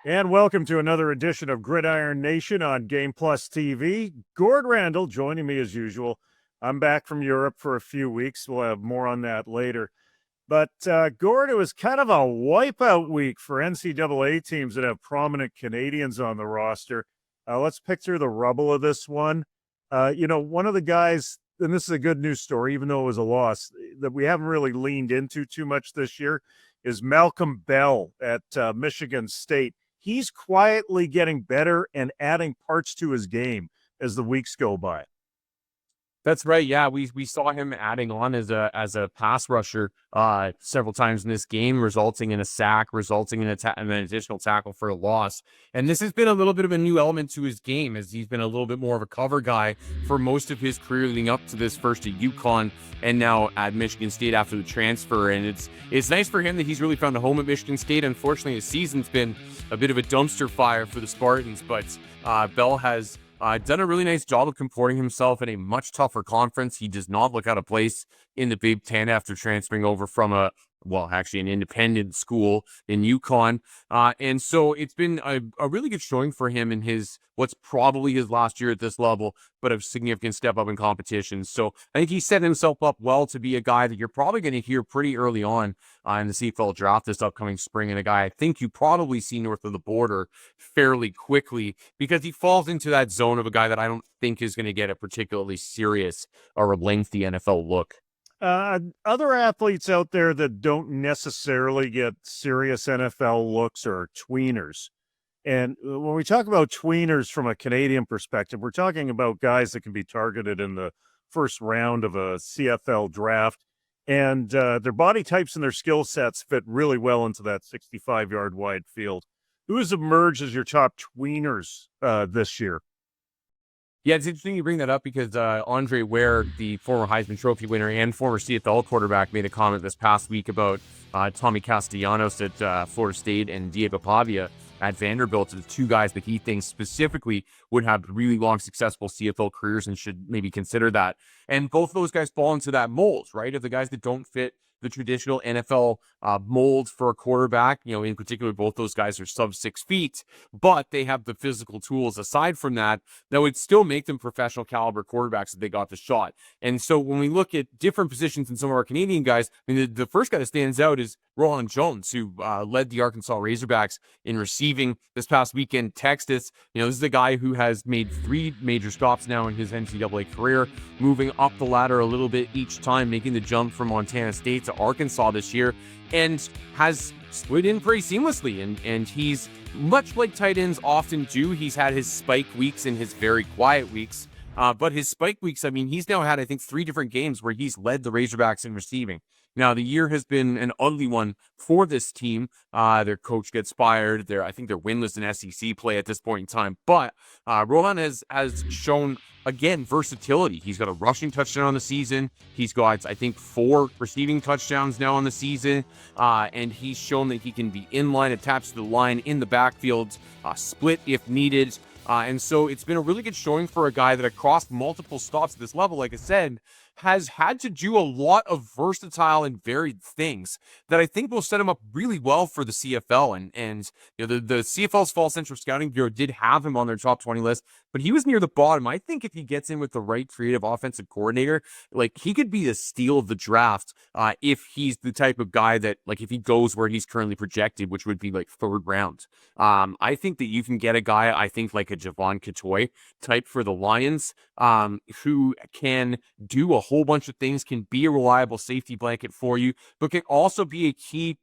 And welcome to another edition of Gridiron Nation on Game Plus TV. Gord Randall joining me as usual. I'm back from Europe for a few weeks. We'll have more on that later. But Gord, it was kind of a wipeout week for NCAA teams that have prominent Canadians on the roster. Let's pick through the rubble of this one. One of the guys, and this is a good news story, even though it was a loss, that we haven't really leaned into too much this year, is Malcolm Bell at Michigan State. He's quietly getting better and adding parts to his game as the weeks go by. That's right. Yeah, we saw him adding on as a pass rusher several times in this game, resulting in a sack, resulting in an additional tackle for a loss. And this has been a little bit of a new element to his game, as he's been a little bit more of a cover guy for most of his career leading up to this, first at UConn and now at Michigan State after the transfer. And it's nice for him that he's really found a home at Michigan State. Unfortunately, his season's been a bit of a dumpster fire for the Spartans, but Bell has done a really nice job of comporting himself in a much tougher conference. He does not look out of place in the Big Ten after transferring over from an independent school in UConn. And so it's been a really good showing for him in what's probably his last year at this level, but a significant step up in competition. So I think he set himself up well to be a guy that you're probably going to hear pretty early on in the CFL Draft this upcoming spring, and a guy I think you probably see north of the border fairly quickly, because he falls into that zone of a guy that I don't think is going to get a particularly serious or a lengthy NFL look. Other athletes out there that don't necessarily get serious NFL looks are tweeners. And when we talk about tweeners from a Canadian perspective, we're talking about guys that can be targeted in the first round of a CFL draft. And their body types and their skill sets fit really well into that 65-yard wide field. Who has emerged as your top tweeners this year? Yeah, it's interesting you bring that up, because Andre Ware, the former Heisman Trophy winner and former CFL quarterback, made a comment this past week about Tommy Castellanos at Florida State and Diego Pavia at Vanderbilt, the two guys that he thinks specifically would have really long, successful CFL careers and should maybe consider that. And both of those guys fall into that mold, right, of the guys that don't fit the traditional NFL mold for a quarterback. In particular, both those guys are sub 6 feet, but they have the physical tools aside from that would still make them professional caliber quarterbacks if they got the shot. And so when we look at different positions in some of our Canadian guys, I mean, the first guy that stands out is Roland Jones, who led the Arkansas Razorbacks in receiving this past weekend. Texas, this is a guy who has made 3 major stops now in his NCAA career, moving up the ladder a little bit each time, making the jump from Montana State to Arkansas this year, and has slid in pretty seamlessly. And he's, much like tight ends often do, he's had his spike weeks and his very quiet weeks. But his spike weeks, I mean, he's now had, I think, 3 different games where he's led the Razorbacks in receiving. Now, the year has been an ugly one for this team. Their coach gets fired. I think they're winless in SEC play at this point in time. But Rohan has shown, again, versatility. He's got a rushing touchdown on the season. He's got, I think, 4 receiving touchdowns now on the season. And he's shown that he can be in line, attached to the line, in the backfield, split if needed. And so it's been a really good showing for a guy that across multiple stops at this level, like I said, has had to do a lot of versatile and varied things that I think will set him up really well for the CFL. And the CFL's Fall Central Scouting Bureau did have him on their top 20 list, but he was near the bottom. I think if he gets in with the right creative offensive coordinator, like, he could be the steal of the draft if he's the type of guy that, like, if he goes where he's currently projected, which would be like 3rd round. I think that you can get a guy, I think, like a Javon Katoy type for the Lions, who can do a whole bunch of things, can be a reliable safety blanket for you, but can also be a key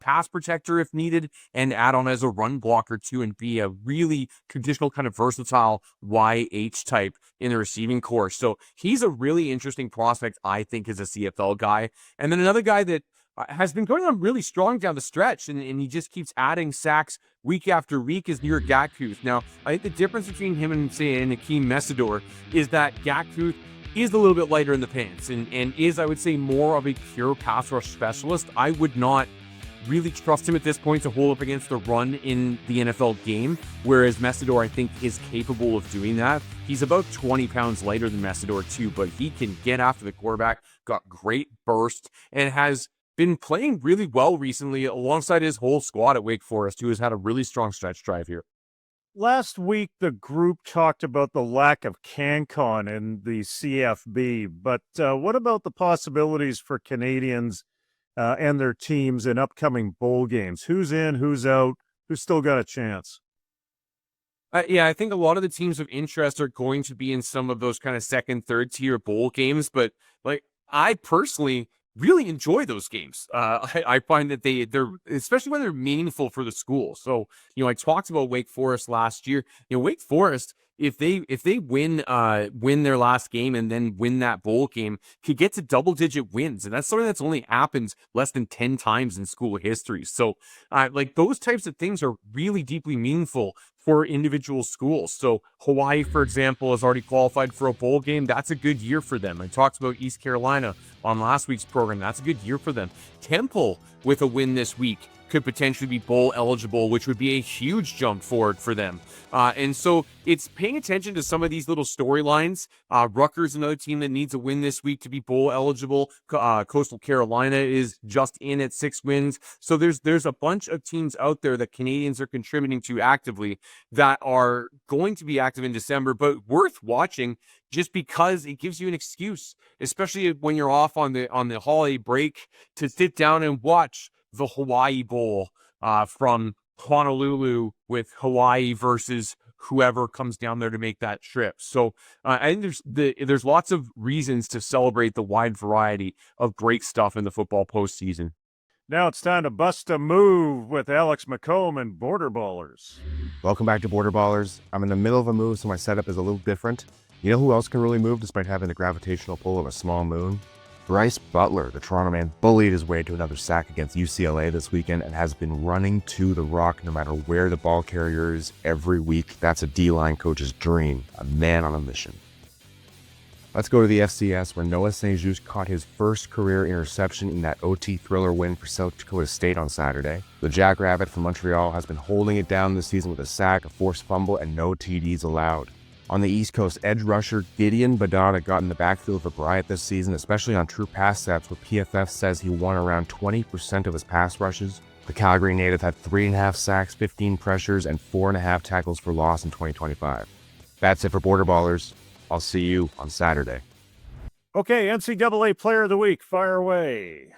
pass protector if needed, and add on as a run blocker too, and be a really traditional kind of versatile YH type in the receiving corps. So he's a really interesting prospect, I think, as a CFL guy. And then another guy that has been going on really strong down the stretch, and he just keeps adding sacks week after week, is Near Gatkuth. Now, I think the difference between him and, say, Nakeem Messidor is that Gatkuth is a little bit lighter in the pants and is, I would say, more of a pure pass rush specialist. I would not really trust him at this point to hold up against the run in the NFL game, whereas Messidor, I think, is capable of doing that. He's about 20 pounds lighter than Messidor too, but he can get after the quarterback, got great burst, and has been playing really well recently alongside his whole squad at Wake Forest, who has had a really strong stretch drive here. Last week, the group talked about the lack of CanCon in the CFB, but what about the possibilities for Canadians and their teams in upcoming bowl games? Who's in, who's out, who's still got a chance? Yeah, I think a lot of the teams of interest are going to be in some of those kind of second, third tier bowl games. But like, I personally really enjoy those games. I find that they're especially when they're meaningful for the school. So, I talked about Wake Forest last year. Wake Forest, if they win their last game and then win that bowl game, could get to double-digit wins, and that's something that's only happened less than 10 times in school history. So, like, those types of things are really deeply meaningful for individual schools. So Hawaii, for example, has already qualified for a bowl game. That's a good year for them. I talked about East Carolina on last week's program. That's a good year for them. Temple, with a win this week, could potentially be bowl eligible, which would be a huge jump forward for them. And so it's paying attention to some of these little storylines. Rutgers, another team that needs a win this week to be bowl eligible. Coastal Carolina is just in at 6 wins. So there's a bunch of teams out there that Canadians are contributing to actively that are going to be active in December, but worth watching just because it gives you an excuse, especially when you're off on the holiday break, to sit down and watch the Hawaii Bowl from Honolulu with Hawaii versus whoever comes down there to make that trip. So I think there's lots of reasons to celebrate the wide variety of great stuff in the football postseason. Now it's time to bust a move with Alex McComb and Border Ballers. Welcome back to Border Ballers. I'm in the middle of a move, so my setup is a little different. You know who else can really move despite having the gravitational pull of a small moon? Bryce Butler, the Toronto man, bullied his way to another sack against UCLA this weekend and has been running to the rock no matter where the ball carrier is every week. That's a D-line coach's dream, a man on a mission. Let's go to the FCS, where Noah St. Juste caught his first career interception in that OT thriller win for South Dakota State on Saturday. The Jackrabbit from Montreal has been holding it down this season with a sack, a forced fumble, and no TDs allowed. On the East Coast, edge rusher Gideon Badada got in the backfield of Bryant this season, especially on true pass sets, where PFF says he won around 20% of his pass rushes. The Calgary native had 3.5 sacks, 15 pressures, and 4.5 tackles for loss in 2025. That's it for Border Ballers. I'll see you on Saturday. Okay, NCAA Player of the Week, fire away.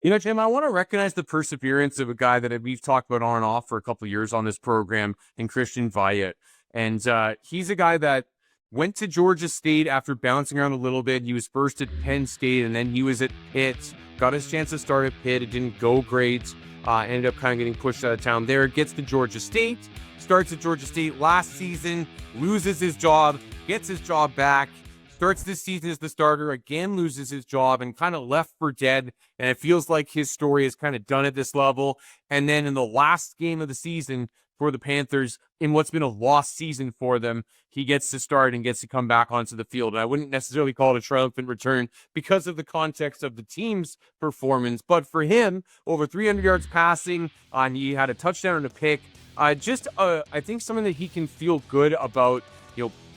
Jim, I want to recognize the perseverance of a guy that we've talked about on and off for a couple of years on this program, in Christian Vallette. And he's a guy that went to Georgia State after bouncing around a little bit. He was first at Penn State, and then he was at Pitt. Got his chance to start at Pitt. It didn't go great. Ended up kind of getting pushed out of town there. Gets to Georgia State. Starts at Georgia State last season. Loses his job. Gets his job back. Starts this season as the starter. Again, loses his job and kind of left for dead. And it feels like his story is kind of done at this level. And then in the last game of the season for the Panthers, in what's been a lost season for them, he gets to start and gets to come back onto the field. And I wouldn't necessarily call it a triumphant return because of the context of the team's performance, but for him, over 300 yards passing, he had a touchdown and a pick. I think something that he can feel good about,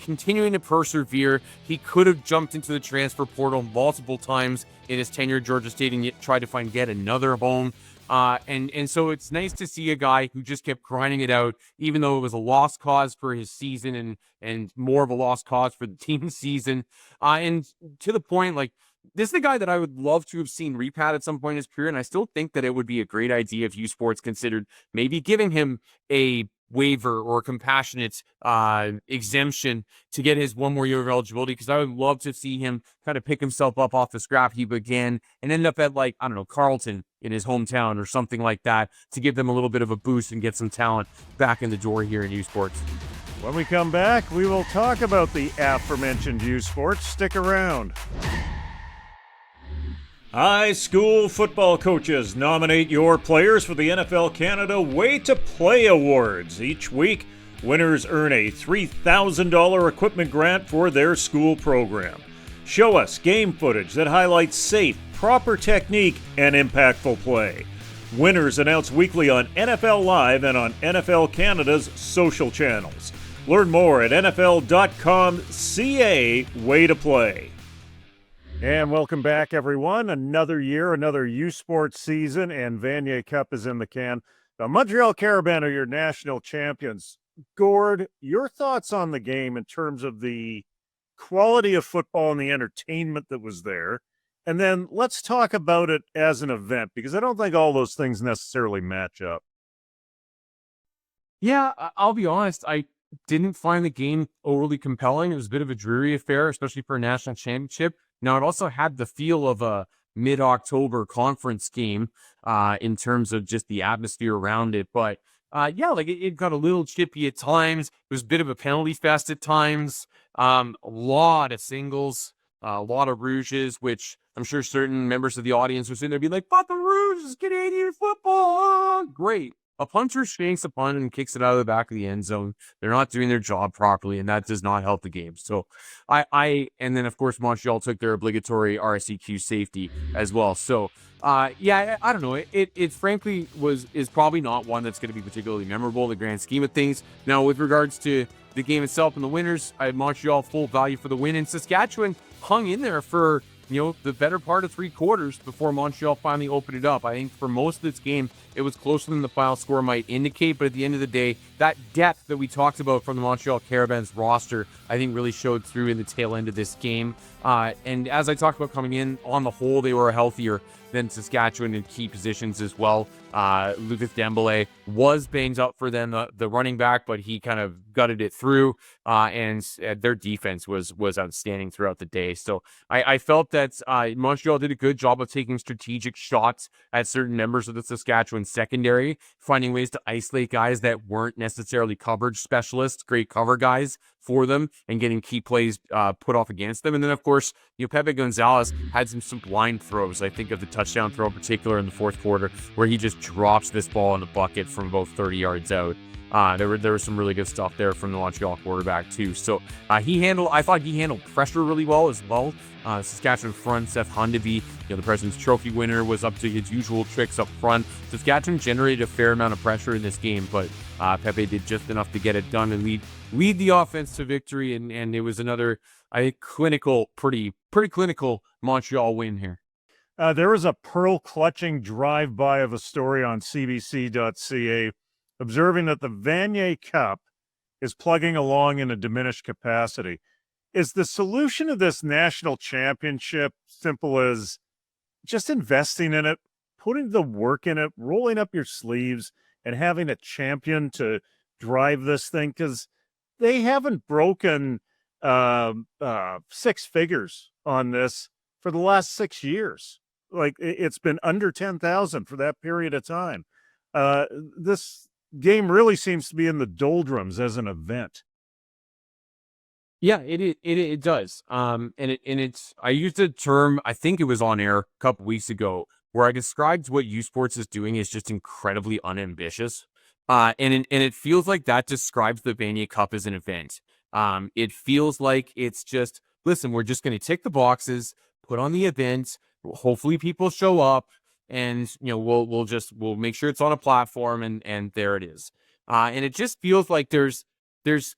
continuing to persevere. He could have jumped into the transfer portal multiple times in his tenure at Georgia State and yet tried to find yet another home. And so it's nice to see a guy who just kept grinding it out, even though it was a lost cause for his season and more of a lost cause for the team's season. And to the point, like, this is the guy that I would love to have seen repad at some point in his career. And I still think that it would be a great idea if U Sports considered maybe giving him a waiver or compassionate exemption to get his one more year of eligibility, because I would love to see him kind of pick himself up off the scrap heap again and end up at, like, I don't know, Carleton in his hometown or something like that, to give them a little bit of a boost and get some talent back in the door here in U Sports. When we come back, we will talk about the aforementioned U Sports. Stick around. High school football coaches nominate your players for the NFL Canada Way to Play Awards. Each week, winners earn a $3,000 equipment grant for their school program. Show us game footage that highlights safe, proper technique, and impactful play. Winners announced weekly on NFL Live and on NFL Canada's social channels. Learn more at nfl.com/Way to Play. And welcome back, everyone. Another year, another U Sports season, and Vanier Cup is in the can. The Montreal Carabin are your national champions. Gord, your thoughts on the game in terms of the quality of football and the entertainment that was there. And then let's talk about it as an event, because I don't think all those things necessarily match up. Yeah, I'll be honest. I didn't find the game overly compelling. It was a bit of a dreary affair, especially for a national championship. Now, it also had the feel of a mid-October conference game in terms of just the atmosphere around it. But yeah, like it got a little chippy at times. It was a bit of a penalty fest at times. A lot of singles, a lot of rouges, which I'm sure certain members of the audience were sitting there being like, "But the rouge is Canadian football." Great. A punter shanks a punt and kicks it out of the back of the end zone. They're not doing their job properly, and that does not help the game. So and then of course Montreal took their obligatory RSEQ safety as well. So yeah, I don't know. It frankly is probably not one that's going to be particularly memorable in the grand scheme of things. Now, with regards to the game itself and the winners, I had Montreal full value for the win, and Saskatchewan hung in there for the better part of 3 quarters before Montreal finally opened it up. I think for most of this game, it was closer than the final score might indicate, but at the end of the day, that depth that we talked about from the Montreal Carabin's roster, I think really showed through in the tail end of this game. And as I talked about coming in, on the whole, they were healthier than Saskatchewan in key positions as well. Lucas Dembele was banged up for them, the running back, but he kind of gutted it through. And their defense was outstanding throughout the day. So I felt that Montreal did a good job of taking strategic shots at certain members of the Saskatchewan secondary, finding ways to isolate guys that weren't necessarily coverage specialists, great cover guys for them, and getting key plays put off against them. And then, of course, Pepe Gonzalez had some blind throws. I think of the touchdown throw in particular in the fourth quarter, where he just drops this ball in the bucket from about 30 yards out. There was some really good stuff there from the Montreal quarterback too. So I thought he handled pressure really well as well. Saskatchewan front, Seth Hundeby, the President's Trophy winner, was up to his usual tricks up front. Saskatchewan generated a fair amount of pressure in this game, but Pepe did just enough to get it done and lead the offense to victory. And it was another, I think, pretty clinical Montreal win here. There was a pearl-clutching drive-by of a story on CBC.ca observing that the Vanier Cup is plugging along in a diminished capacity. Is the solution of this national championship simple as just investing in it, putting the work in it, rolling up your sleeves, and having a champion to drive this thing? Because they haven't broken 6 figures on this for the last 6 years. Like, it's been under 10,000 for that period of time. This game really seems to be in the doldrums as an event. Yeah, it does. It's I used a term, I think it was on air a couple weeks ago, where I described what U Sports is doing is just incredibly unambitious. And it feels like that describes the Vanier Cup as an event. It feels like it's just, listen, we're just going to tick the boxes, put on the event, hopefully people show up, and we'll make sure it's on a platform, and there it is. And it just feels like there's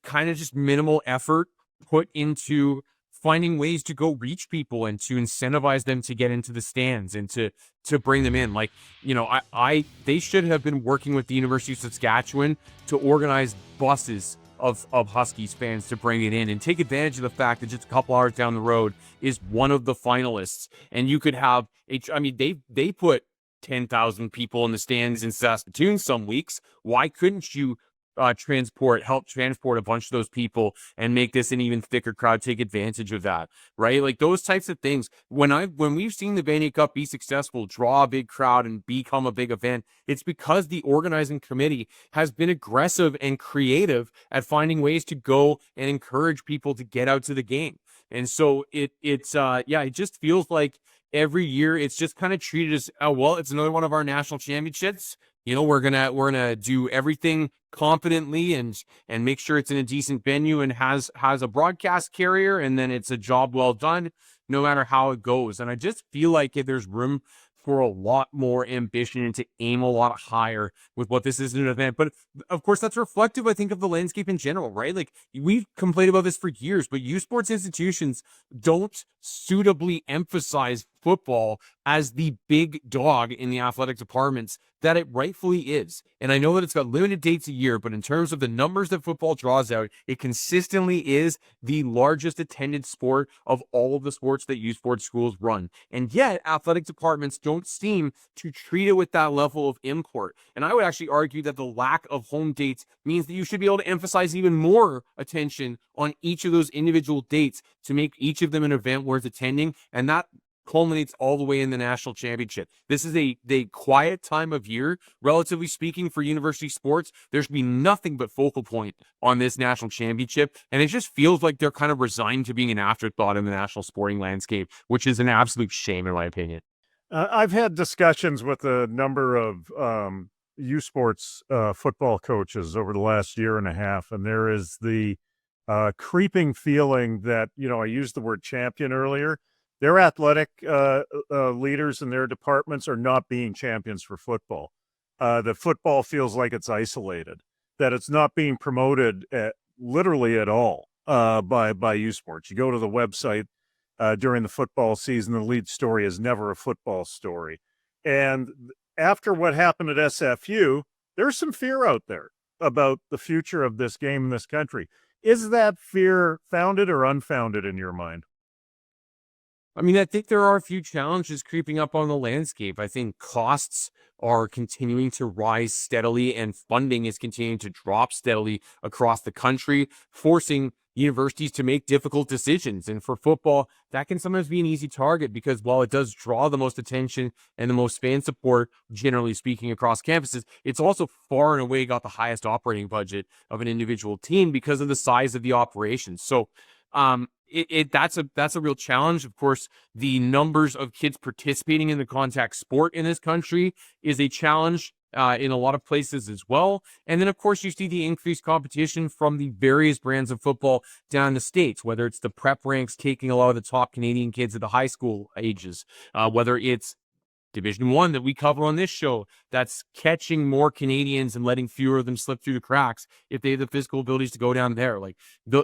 kind of just minimal effort put into finding ways to go reach people and to incentivize them to get into the stands and to bring them in. Like, they should have been working with the University of Saskatchewan to organize buses of Huskies fans to bring it in and take advantage of the fact that just a couple hours down the road is one of the finalists. And you could have they put 10,000 people in the stands in Saskatoon some weeks. Why couldn't you help transport a bunch of those people and make this an even thicker crowd, take advantage of that, right? Like those types of things. When we've seen the Vanier Cup be successful, draw a big crowd and become a big event, it's because the organizing committee has been aggressive and creative at finding ways to go and encourage people to get out to the game. And so it just feels like every year it's just kind of treated as, oh, well, it's another one of our national championships. We're gonna do everything competently and make sure it's in a decent venue and has a broadcast carrier, and then it's a job well done, no matter how it goes. And I just feel like if there's room for a lot more ambition and to aim a lot higher with what this is an event. But of course, that's reflective, I think, of the landscape in general, right? Like, we've complained about this for years, but youth sports institutions don't suitably emphasize football as the big dog in the athletic departments that it rightfully is. And I know that it's got limited dates a year, but in terms of the numbers that football draws out, it consistently is the largest attended sport of all of the sports that youth sports schools run. And yet, athletic departments don't seem to treat it with that level of import. And I would actually argue that the lack of home dates means that you should be able to emphasize even more attention on each of those individual dates to make each of them an event worth attending. And that culminates all the way in the national championship. This is a quiet time of year, relatively speaking, for university sports. There should be nothing but focal point on this national championship, and it just feels like they're kind of resigned to being an afterthought in the national sporting landscape, which is an absolute shame, in my opinion. I've had discussions with a number of youth sports football coaches over the last year and a half, and there is the creeping feeling that, I used the word champion earlier. Their athletic leaders in their departments are not being champions for football. The football feels like it's isolated, that it's not being promoted literally at all by youth sports. You go to the website during the football season, the lead story is never a football story. And after what happened at SFU, there's some fear out there about the future of this game in this country. Is that fear founded or unfounded in your mind? I mean, I think there are a few challenges creeping up on the landscape. I think costs are continuing to rise steadily and funding is continuing to drop steadily across the country, forcing universities to make difficult decisions. And for football, that can sometimes be an easy target because while it does draw the most attention and the most fan support, generally speaking, across campuses, it's also far and away got the highest operating budget of an individual team because of the size of the operation. So, that's a real challenge. Of course, the numbers of kids participating in the contact sport in this country is a challenge in a lot of places as well. And then, of course, you see the increased competition from the various brands of football down in the States, whether it's the prep ranks taking a lot of the top Canadian kids at the high school ages, whether it's Division I that we cover on this show that's catching more Canadians and letting fewer of them slip through the cracks if they have the physical abilities to go down there. Like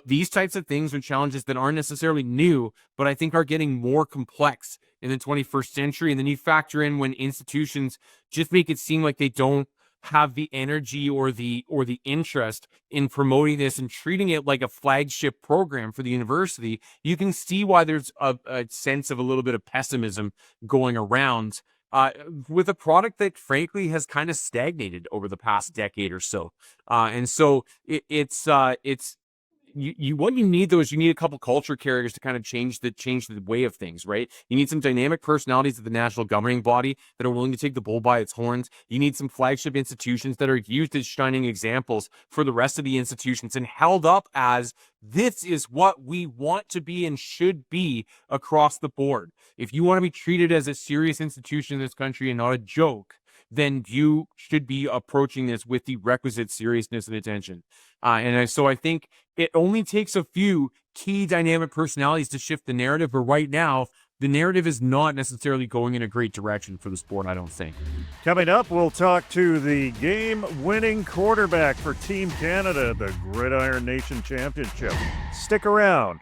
these types of things are challenges that aren't necessarily new, but I think are getting more complex in the 21st century. And then you factor in when institutions just make it seem like they don't have the energy or the interest in promoting this and treating it like a flagship program for the university, you can see why there's a sense of a little bit of pessimism going around with a product that frankly has kind of stagnated over the past decade or so. And so it's what you need though is you need a couple culture carriers to kind of change the way of things, right? You need some dynamic personalities at the national governing body that are willing to take the bull by its horns. You need some flagship institutions that are used as shining examples for the rest of the institutions and held up as this is what we want to be and should be across the board. If you want to be treated as a serious institution in this country and not a joke, then you should be approaching this with the requisite seriousness and attention. So I think it only takes a few key dynamic personalities to shift the narrative, but right now, the narrative is not necessarily going in a great direction for the sport, I don't think. Coming up, we'll talk to the game-winning quarterback for Team Canada, the Gridiron Nation Championship. Stick around.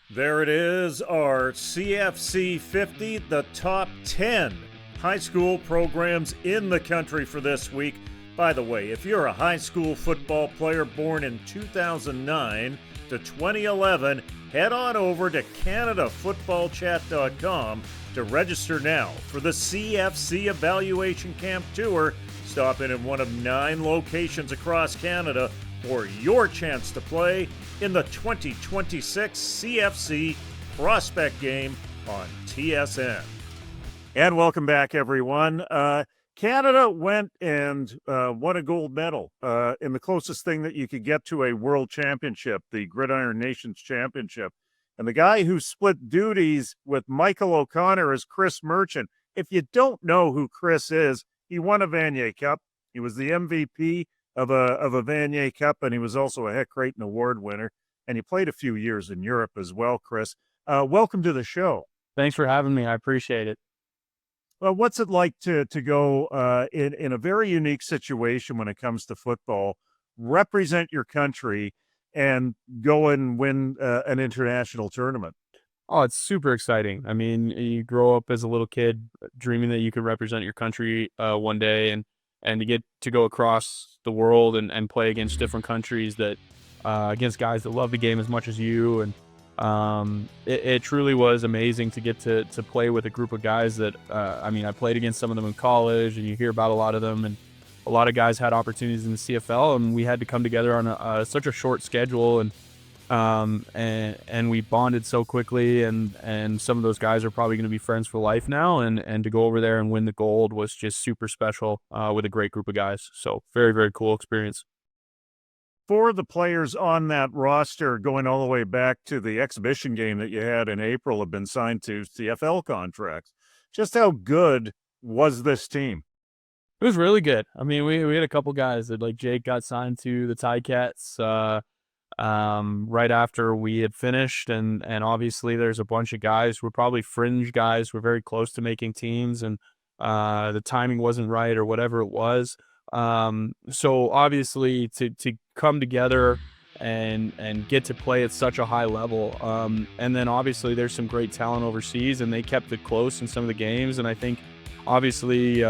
There it is, our CFC 50, the top 10 high school programs in the country for this week. By the way, if you're a high school football player born in 2009 to 2011, head on over to CanadaFootballChat.com to register now for the CFC Evaluation Camp Tour. Stop in one of 9 locations across Canada for your chance to play in the 2026 CFC Prospect Game on TSN. And welcome back, everyone. Canada went and won a gold medal in the closest thing that you could get to a world championship, the Gridiron Nations Championship. And the guy who split duties with Michael O'Connor is Chris Merchant. If you don't know who Chris is, he won a Vanier Cup. He was the MVP of a Vanier Cup, and he was also a Heck Creighton Award winner. And he played a few years in Europe as well, Chris. Welcome to the show. Thanks for having me. I appreciate it. Well, what's it like to go in a very unique situation when it comes to football, represent your country, and go and win an international tournament? Oh, it's super exciting. I mean, you grow up as a little kid dreaming that you could represent your country one day, and to get to go across the world and play against different countries that against guys that love the game as much as you, and it truly was amazing to get to play with a group of guys that I mean, I played against some of them in college, and you hear about a lot of them, and a lot of guys had opportunities in the CFL, and we had to come together on such a short schedule, and we bonded so quickly, and some of those guys are probably going to be friends for life now, and to go over there and win the gold was just super special with a great group of guys. So very, very cool experience. For the players on that roster, going all the way back to the exhibition game that you had in April, have been signed to CFL contracts. Just how good was this team? It was really good. I mean, we had a couple guys that, like, Jake got signed to the Ticats right after we had finished, and obviously there's a bunch of guys who were probably fringe guys who were very close to making teams, and the timing wasn't right or whatever it was. So obviously to come together and get to play at such a high level, and then obviously there's some great talent overseas, and they kept it close in some of the games, and I think obviously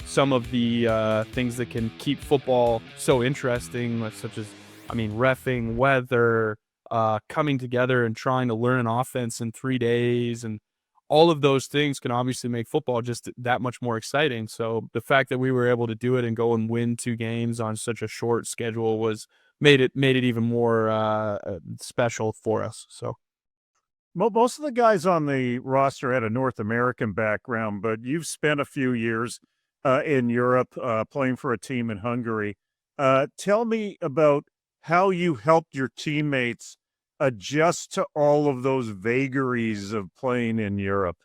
some of the things that can keep football so interesting, such as, I mean, reffing, weather, coming together and trying to learn an offense in 3 days, and all of those things can obviously make football just that much more exciting. So the fact that we were able to do it and go and win 2 games on such a short schedule made it even more special for us. So Most of the guys on the roster had a North American background, but you've spent a few years in Europe playing for a team in Hungary. Tell me about how you helped your teammates adjust to all of those vagaries of playing in Europe.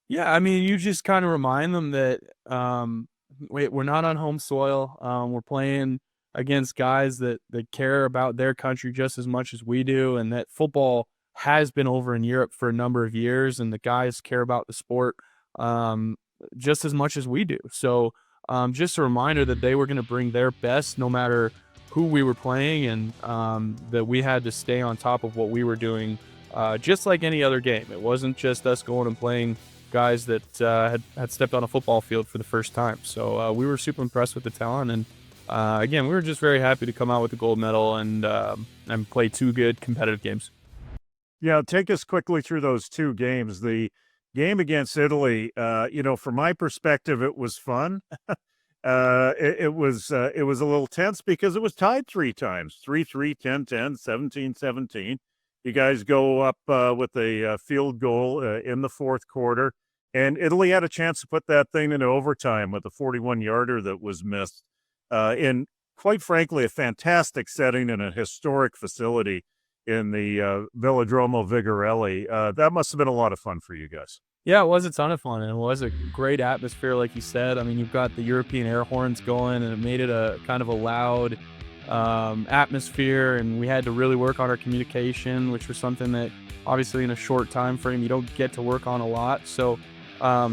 yeah, I mean, you just kind of remind them that we're not on home soil. We're playing against guys that care about their country just as much as we do, and that football has been over in Europe for a number of years, and the guys care about the sport just as much as we do. So just a reminder that they were going to bring their best no matter who we were playing, and that we had to stay on top of what we were doing, just like any other game. It wasn't just us going and playing guys that had stepped on a football field for the first time. So we were super impressed with the talent, and again, we were just very happy to come out with the gold medal and play 2 good competitive games. Yeah, take us quickly through those 2 games. The game against Italy, from my perspective, it was fun. It was a little tense because it was tied 3 times, 3-3, 10-10, 17-17. You guys go up with a field goal in the fourth quarter, and Italy had a chance to put that thing into overtime with a 41-yarder that was missed in, quite frankly, a fantastic setting and a historic facility in the Velodromo Vigorelli. That must have been a lot of fun for you guys. Yeah, it was a ton of fun, and it was a great atmosphere, like you said. I mean, you've got the European air horns going, and it made it a kind of a loud atmosphere, and we had to really work on our communication, which was something that obviously in a short time frame you don't get to work on a lot. So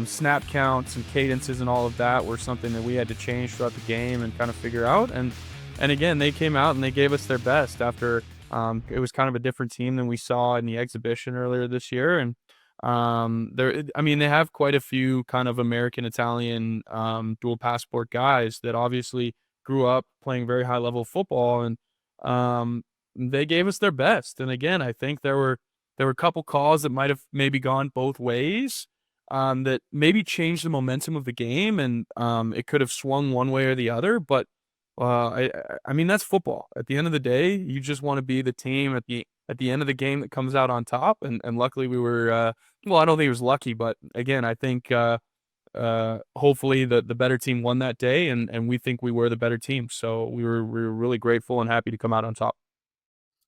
snap counts and cadences and all of that were something that we had to change throughout the game and kind of figure out. And again, they came out and they gave us their best after it was kind of a different team than we saw in the exhibition earlier this year. And they have quite a few kind of American Italian dual passport guys that obviously grew up playing very high level football, and they gave us their best. And again, I think there were a couple calls that might have maybe gone both ways, that maybe changed the momentum of the game, and it could have swung one way or the other. But I mean, that's football. At the end of the day, you just want to be the team at the end of the game that comes out on top. And luckily we were, I don't think it was lucky, but again, I think hopefully the better team won that day, and we think we were the better team. So we were really grateful and happy to come out on top.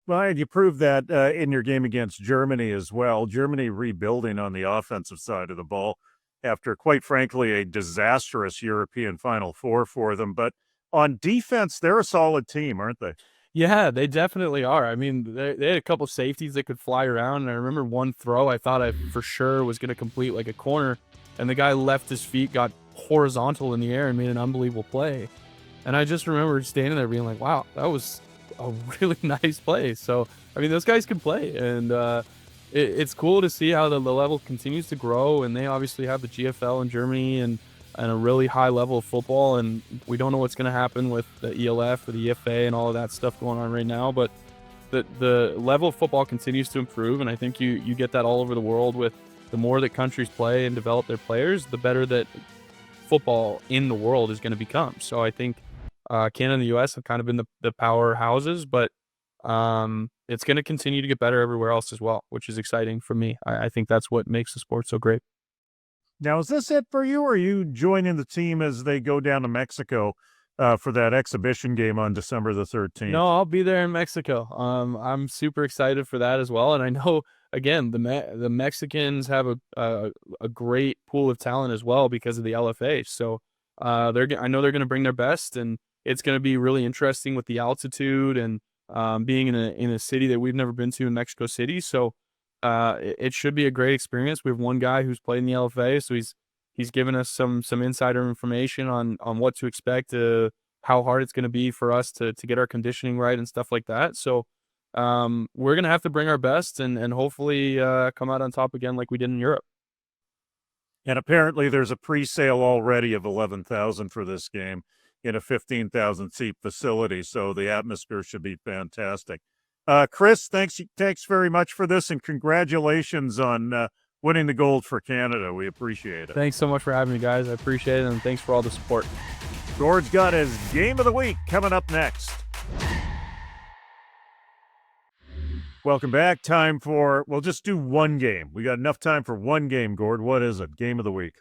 Well, and you proved that in your game against Germany as well. Germany rebuilding on the offensive side of the ball after, quite frankly, a disastrous European Final Four for them. But on defense, they're a solid team, aren't they? Yeah, they definitely are. I mean, they had a couple safeties that could fly around, and I remember one throw I thought I for sure was going to complete like a corner, and the guy left his feet, got horizontal in the air, and made an unbelievable play. And I just remember standing there being like, wow, that was a really nice play. So, I mean, those guys can play, and it's cool to see how the level continues to grow. And they obviously have the GFL in Germany and a really high level of football. And we don't know what's going to happen with the ELF or the EFA and all of that stuff going on right now. But the level of football continues to improve. And I think you get that all over the world with the more that countries play and develop their players, the better that football in the world is going to become. So I think Canada and the US have kind of been the powerhouses, but it's going to continue to get better everywhere else as well, which is exciting for me. I think that's what makes the sport so great. Now, is this it for you, or are you joining the team as they go down to Mexico for that exhibition game on December the 13th? No, I'll be there in Mexico. I'm super excited for that as well. And I know, again, the Mexicans have a great pool of talent as well because of the LFA. So I know they're going to bring their best, and it's going to be really interesting with the altitude and being in a city that we've never been to in Mexico City. So it should be a great experience. We have one guy who's played in the LFA, so he's given us some insider information on what to expect, how hard it's going to be for us to get our conditioning right and stuff like that. So we're going to have to bring our best and hopefully come out on top again like we did in Europe. And apparently there's a pre-sale already of 11,000 for this game in a 15,000 seat facility. So the atmosphere should be fantastic. Chris, thanks very much for this, and congratulations on winning the gold for Canada. We appreciate it. Thanks so much for having me, guys. I appreciate it, and thanks for all the support. Gord's got his game of the week coming up next. Welcome back. Time for, we'll just do one game. We got enough time for one game, Gord. What is it? Game of the week.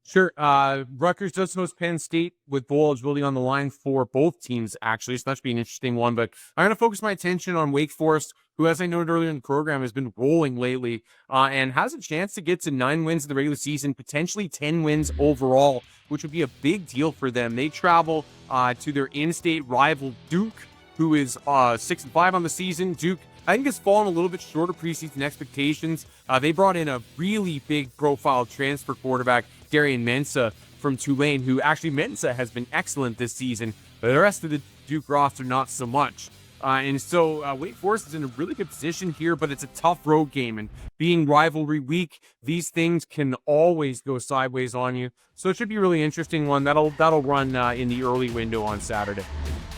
Sure. Rutgers does host Penn State with bowl eligibility on the line for both teams, actually. So that should be an interesting one. But I'm going to focus my attention on Wake Forest, who, as I noted earlier in the program, has been rolling lately and has a chance to get to 9 wins in the regular season, potentially 10 wins overall, which would be a big deal for them. They travel to their in-state rival Duke, who is 6-5 on the season. Duke, I think, has fallen a little bit short of preseason expectations. They brought in a really big profile transfer quarterback, Darian Mensah from Tulane, who actually Mensah has been excellent this season, but the rest of the Duke roster not so much. And so Wake Forest is in a really good position here, but it's a tough road game. And being rivalry week, these things can always go sideways on you. So it should be a really interesting one. That'll run in the early window on Saturday.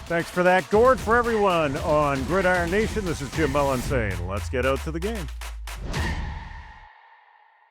Thanks for that, Gord. For everyone on Gridiron Nation, this is Jim Mullin saying, let's get out to the game.